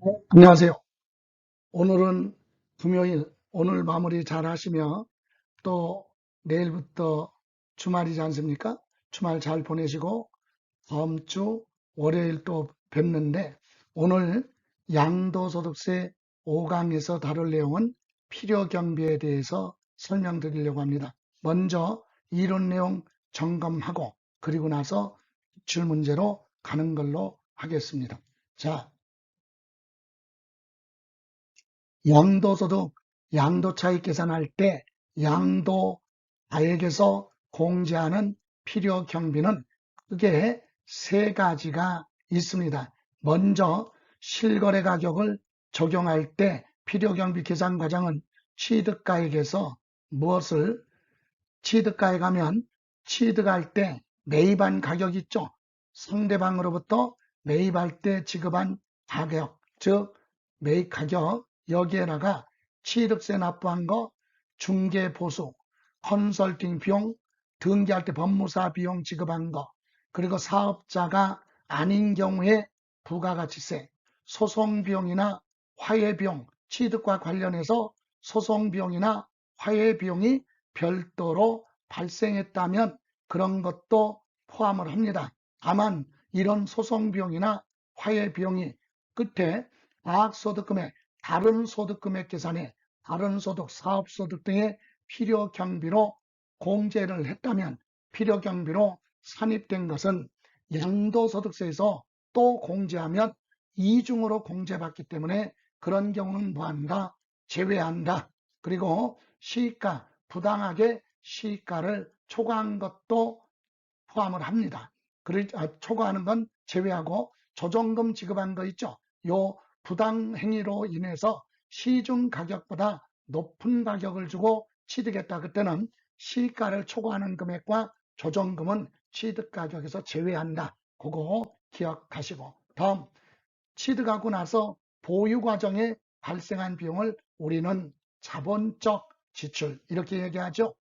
안녕하세요. 오늘은 금요일, 오늘 마무리 잘 하시며 또 내일부터 주말이지 않습니까? 주말 잘 보내시고 다음 주 월요일 또 뵙는데 오늘 양도소득세 5강에서 다룰 내용은 필요경비에 대해서 설명드리려고 합니다. 먼저 이론 내용 점검하고 그리고 나서 기출문제로 가는 걸로 하겠습니다. 자, 양도소득, 양도차익 계산할 때 양도자에게서 공제하는 필요경비는 크게 세 가지가 있습니다. 먼저 실거래 가격을 적용할 때 필요경비 계산 과정은 취득가액에서 무엇을 취득가액 하면 취득할 때 매입한 가격 있죠. 상대방으로부터 매입할 때 지급한 가격, 즉 매입 가격 여기에다가 취득세 납부한 거, 중개 보수, 컨설팅 비용, 등기할 때 법무사 비용 지급한 거, 그리고 사업자가 아닌 경우에 부가가치세, 소송 비용이나 화해 비용, 취득과 관련해서 소송 비용이나 화해 비용이 별도로 발생했다면 그런 것도 포함을 합니다. 다만 이런 소송 비용이나 화해 비용이 끝에 과학소득금액, 다른 소득금액 계산에 다른 소득, 사업소득 등의 필요경비로 공제를 했다면 필요경비로 산입된 것은 양도소득세에서 또 공제하면 이중으로 공제받기 때문에 그런 경우는 뭐한다? 제외한다. 그리고 시가, 부당하게 시가를 초과한 것도 포함을 합니다. 초과하는 건 제외하고 조정금 지급한 거 있죠. 요 부당 행위로 인해서 시중 가격보다 높은 가격을 주고 취득했다. 그때는 시가를 초과하는 금액과 조정금은 취득 가격에서 제외한다. 그거 기억하시고 다음 취득하고 나서 보유 과정에 발생한 비용을 우리는 자본적 지출 이렇게 얘기하죠.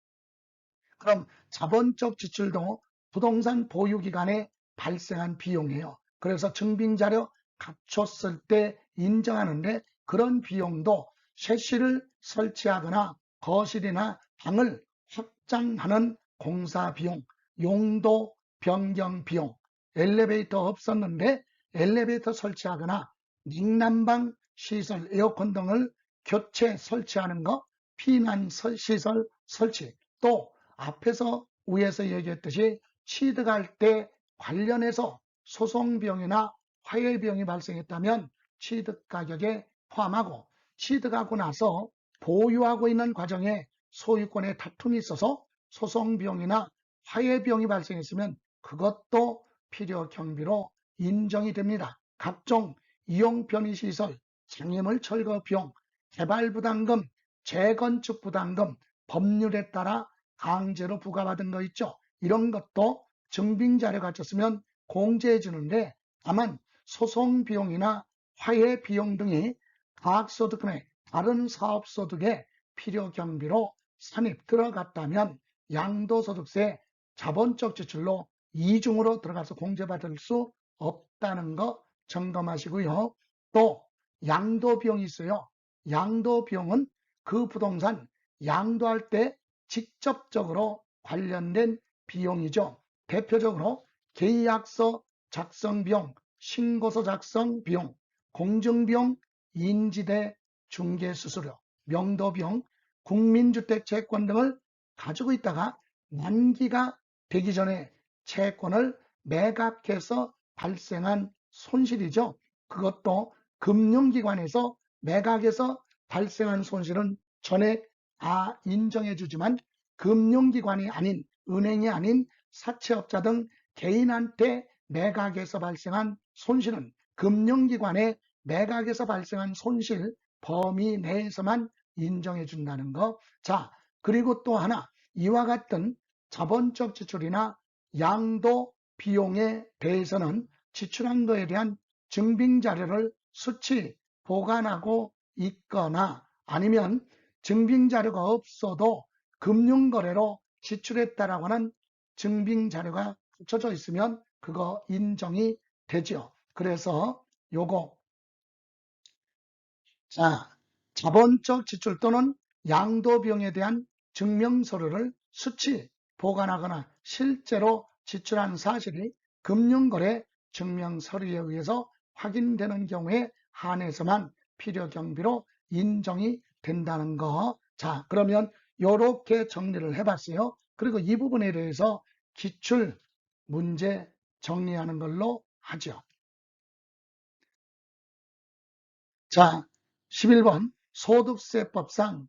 그럼 자본적 지출도 부동산 보유 기간에 발생한 비용이에요. 그래서 증빙자료 갖췄을 때 인정하는데 그런 비용도 셰시를 설치하거나 거실이나 방을 확장하는 공사 비용, 용도 변경 비용, 엘리베이터 없었는데 엘리베이터 설치하거나 냉난방 시설, 에어컨 등을 교체 설치하는 거, 피난 시설 설치, 또 앞에서 위에서 얘기했듯이 취득할 때 관련해서 소송 비용이나 화해 비용이 발생했다면 취득 가격에 포함하고 취득하고 나서 보유하고 있는 과정에 소유권의 다툼이 있어서 소송 비용이나 화해 비용이 발생했으면 그것도 필요 경비로 인정이 됩니다. 각종 이용 편의 시설, 장애물 철거 비용, 개발 부담금, 재건축 부담금, 법률에 따라 강제로 부과받은 거 있죠. 이런 것도 증빙자료 갖췄으면 공제해 주는데 다만 소송 비용이나 화해 비용 등이 가학소득금액, 다른 사업소득의 필요 경비로 산입 들어갔다면 양도소득세 자본적 지출로 이중으로 들어가서 공제받을 수 없다는 거 점검하시고요. 또 양도비용이 있어요. 양도비용은 그 부동산 양도할 때 직접적으로 관련된 비용이죠. 대표적으로 계약서 작성 비용, 신고서 작성 비용, 공증비용, 인지대 중개 수수료, 명도비용, 국민주택 채권 등을 가지고 있다가 만기가 되기 전에 채권을 매각해서 발생한 손실이죠. 그것도 금융기관에서 매각해서 발생한 손실은 전액 다 인정해 주지만 금융기관이 아닌 은행이 아닌 사채업자 등 개인한테 매각에서 발생한 손실은 금융기관에 매각에서 발생한 손실 범위 내에서만 인정해 준다는 거. 자, 그리고 또 하나 이와 같은 자본적 지출이나 양도 비용에 대해서는 지출한 거에 대한 증빙 자료를 수치 보관하고 있거나 아니면 증빙 자료가 없어도 금융거래로 지출했다라고 하는 증빙 자료가 붙여져 있으면 그거 인정이 되죠. 그래서 요거 자, 자본적 지출 또는 양도 비용에 대한 증명서류를 수치 보관하거나 실제로 지출한 사실이 금융거래 증명서류에 의해서 확인되는 경우에 한해서만 필요경비로 인정이 된다는 거. 자, 그러면 이렇게 정리를 해봤어요. 그리고 이 부분에 대해서 기출 문제 정리하는 걸로 하죠. 자, 11번 소득세법상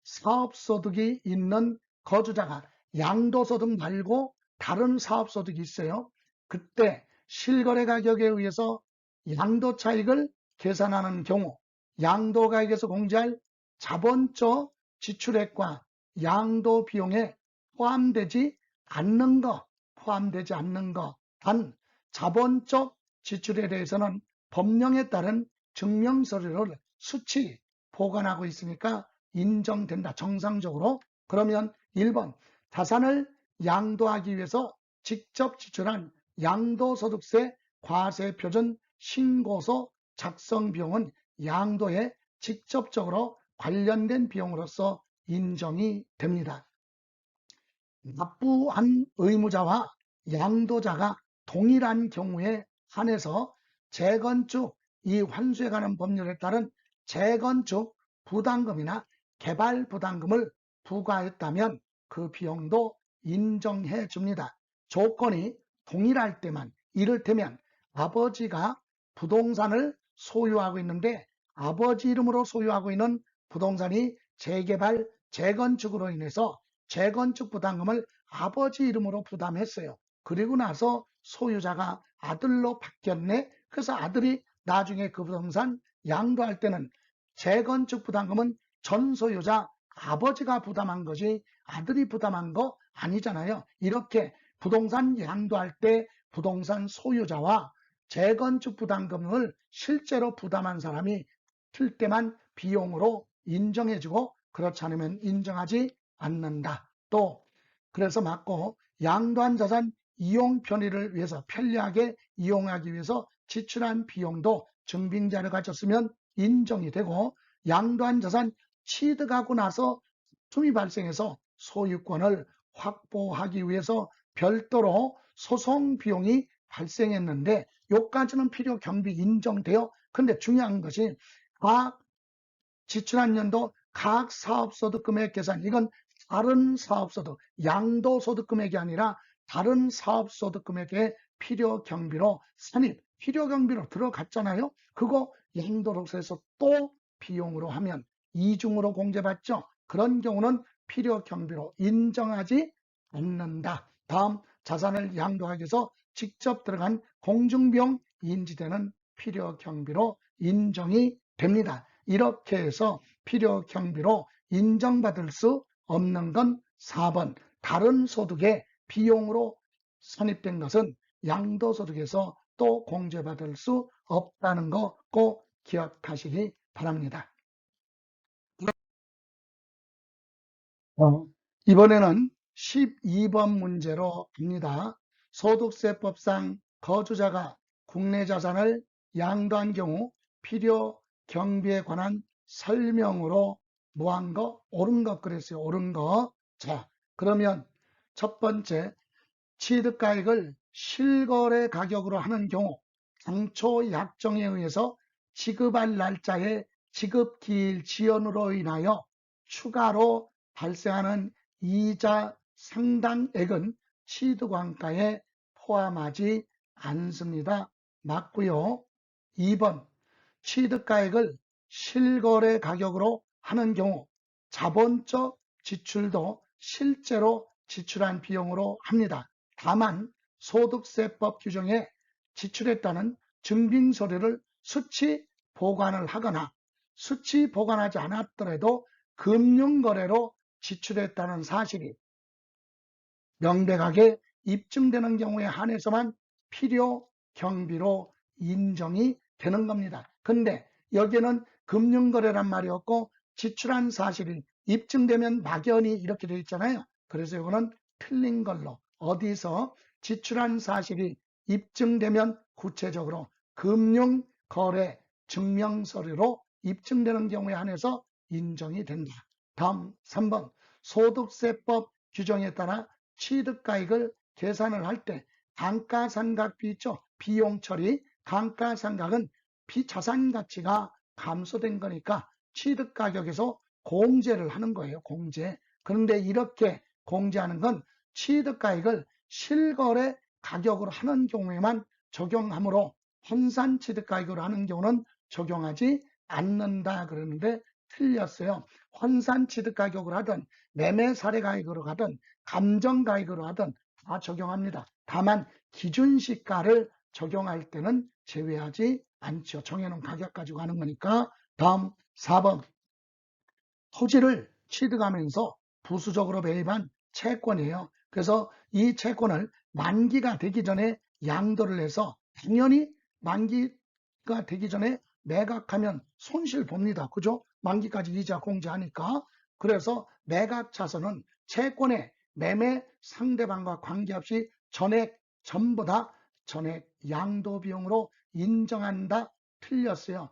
사업소득이 있는 거주자가 양도소득 말고 다른 사업소득이 있어요. 그때 실거래 가격에 의해서 양도차익을 계산하는 경우 양도가액에서 공제할 자본적 지출액과 양도 비용에 포함되지 않는 것, 단 자본적 지출에 대해서는 법령에 따른 증명서류를 수치 보관하고 있으니까 인정된다. 정상적으로. 그러면 1번 자산을 양도하기 위해서 직접 지출한 양도소득세 과세표준 신고서 작성 비용은 양도에 직접적으로 관련된 비용으로서 인정이 됩니다. 납부한 의무자와 양도자가 동일한 경우에 한해서 재건축 이 환수에 관한 법률에 따른 재건축 부담금이나 개발 부담금을 부과했다면 그 비용도 인정해 줍니다. 조건이 동일할 때만, 이를테면 아버지가 부동산을 소유하고 있는데 아버지 이름으로 소유하고 있는 부동산이 재개발, 재건축으로 인해서 재건축 부담금을 아버지 이름으로 부담했어요. 그리고 나서 소유자가 아들로 바뀌었네. 그래서 아들이 나중에 그 부동산 양도할 때는 재건축 부담금은 전 소유자 아버지가 부담한 거지 아들이 부담한 거 아니잖아요. 이렇게 부동산 양도할 때 부동산 소유자와 재건축 부담금을 실제로 부담한 사람이 틀 때만 비용으로 인정해주고 그렇지 않으면 인정하지 않는다. 또 그래서 맞고 양도한 자산 이용 편의를 위해서 편리하게 이용하기 위해서 지출한 비용도 증빙자를 가졌으면 인정이 되고 양도한 자산 취득하고 나서 tum이 발생해서 소유권을 확보하기 위해서 별도로 소송 비용이 발생했는데 요까지는 필요 경비 인정돼요. 근데 중요한 것이 각 지출한 연도 각 사업소득 금액 계산 이건 다른 사업소득 양도소득 금액이 아니라 다른 사업소득 금액의 필요경비로 산입 필요경비로 들어갔잖아요. 그거 양도록에서 또 비용으로 하면 이중으로 공제받죠. 그런 경우는 필요경비로 인정하지 않는다. 다음 자산을 양도하기 위해서 직접 들어간 공중비용 인지되는 필요경비로 인정이 됩니다. 이렇게 해서 필요경비로 인정받을 수 없는 건 4번 다른 소득의 비용으로 산입된 것은 양도소득에서 또 공제받을 수 없다는 거 꼭 기억하시기 바랍니다. 이번에는 12번 문제로 갑니다. 소득세법상 거주자가 국내 자산을 양도한 경우 필요 경비에 관한 설명으로 뭐한 거? 옳은 것 그랬어요. 옳은 거. 자, 그러면 첫 번째 취득가액을 실거래 가격으로 하는 경우 당초 약정에 의해서 지급할 날짜의 지급기일 지연으로 인하여 추가로 발생하는 이자 상당액은 취득원가에 포함하지 않습니다. 맞고요. 2번 취득가액을 실거래 가격으로 하는 경우 자본적 지출도 실제로 지출한 비용으로 합니다. 다만 소득세법 규정에 지출했다는 증빙서류를 수치 보관을 하거나 수치 보관하지 않았더라도 금융거래로 지출했다는 사실이 명백하게 입증되는 경우에 한해서만 필요 경비로 인정이 되는 겁니다. 근데 여기에는 금융거래란 말이 없고 지출한 사실이 입증되면 막연히 이렇게 되어 있잖아요. 그래서 이거는 틀린 걸로 어디서 지출한 사실이 입증되면 구체적으로 금융거래 증명서류로 입증되는 경우에 한해서 인정이 된다. 다음 3번 소득세법 규정에 따라 취득가액을 계산을 할 때 감가상각비 있죠. 비용 처리 감가상각은 비자산 가치가 감소된 거니까 취득가격에서 공제를 하는 거예요. 공제. 그런데 이렇게 공제하는 건 취득가액을 실거래 가격으로 하는 경우에만 적용하므로 환산취득가격으로 하는 경우는 적용하지 않는다 그러는데 틀렸어요. 환산취득가격으로 하든 매매사례가격으로 하든 감정가격으로 하든 다 적용합니다. 다만 기준시가를 적용할 때는 제외하지 않죠. 정해놓은 가격 가지고 하는 거니까. 다음 4번 토지를 취득하면서 부수적으로 매입한 채권이에요. 그래서 이 채권을 만기가 되기 전에 양도를 해서 당연히 만기가 되기 전에 매각하면 손실 봅니다. 그죠? 만기까지 이자 공제하니까. 그래서 매각 차선은 채권의 매매 상대방과 관계없이 전액 전부 다 전액 양도 비용으로 인정한다. 틀렸어요.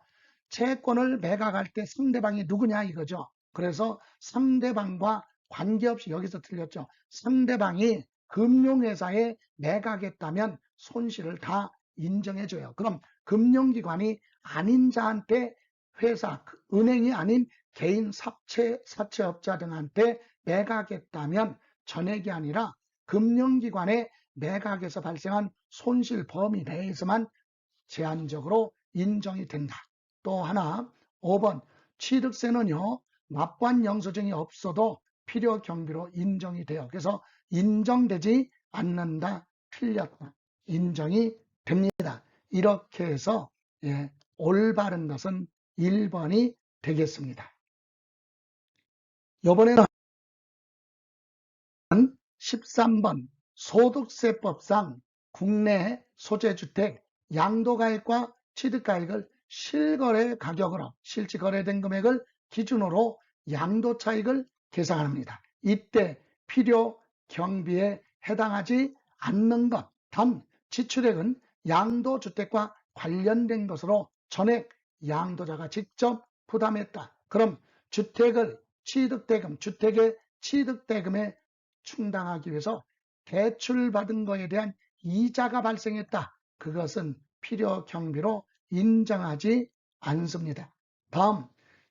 채권을 매각할 때 상대방이 누구냐 이거죠. 그래서 상대방과 관계없이 여기서 틀렸죠. 상대방이 금융회사에 매각했다면 손실을 다 인정해줘요. 그럼 금융기관이 아닌 자한테 회사, 은행이 아닌 개인 사채업자 등한테 매각했다면 전액이 아니라 금융기관에 매각에서 발생한 손실 범위 내에서만 제한적으로 인정이 된다. 또 하나 5번 취득세는요. 납부한 영수증이 없어도 필요 경비로 인정이 돼요. 그래서 인정되지 않는다. 틀렸다. 인정이 됩니다. 이렇게 해서 올바른 것은 1번이 되겠습니다. 이번에는 13번 소득세법상 국내 소재주택 양도가액과 취득가액을 실거래 가격으로 실제 거래된 금액을 기준으로 양도차익을 계산합니다. 이때 필요 경비에 해당하지 않는 것, 단 지출액은 양도주택과 관련된 것으로 전액 양도자가 직접 부담했다. 그럼 주택을 취득대금, 주택의 취득대금에 충당하기 위해서 대출받은 것에 대한 이자가 발생했다. 그것은 필요 경비로 인정하지 않습니다. 다음,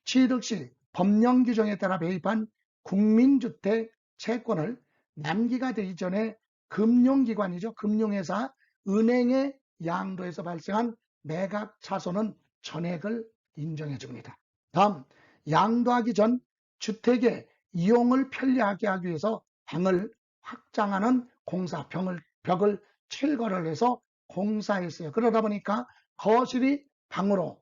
취득 시 법령 규정에 따라 매입한 국민주택 채권을 만기가 되기 전에 금융기관이죠. 금융회사, 은행에 양도해서 발생한 매각 차손은 전액을 인정해 줍니다. 다음, 양도하기 전 주택의 이용을 편리하게 하기 위해서 방을 확장하는 공사, 벽을 철거를 해서 공사했어요. 그러다 보니까 거실이 방으로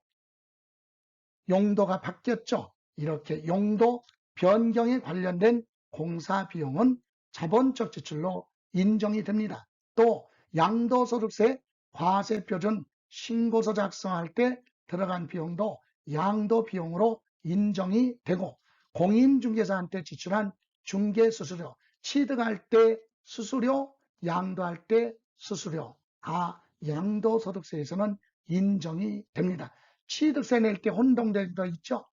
용도가 바뀌었죠. 이렇게 용도 변경에 관련된 공사 비용은 자본적 지출로 인정이 됩니다. 또 양도소득세 과세표준 신고서 작성할 때 들어간 비용도 양도 비용으로 인정이 되고 공인중개사한테 지출한 중개수수료, 취득할 때 수수료, 양도할 때 수수료 다 양도소득세에서는 인정이 됩니다. 취득세 낼 때 혼동된 거 있죠?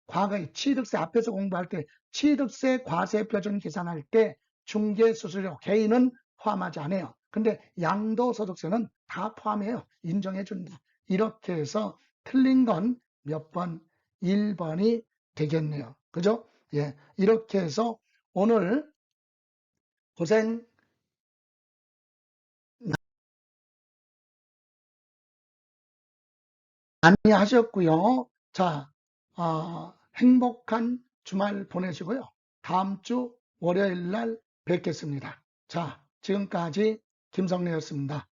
과거에 취득세 앞에서 공부할 때 취득세 과세표준 계산할 때 중개수수료 개인은 포함하지 않아요. 근데 양도소득세는 다 포함해요. 인정해 준다. 이렇게 해서 틀린 건 몇 번? 1번이 되겠네요. 그죠? 예, 이렇게 해서 오늘 고생 많이 하셨고요. 자, 행복한 주말 보내시고요. 다음 주 월요일 날 뵙겠습니다. 자, 지금까지 김성래였습니다.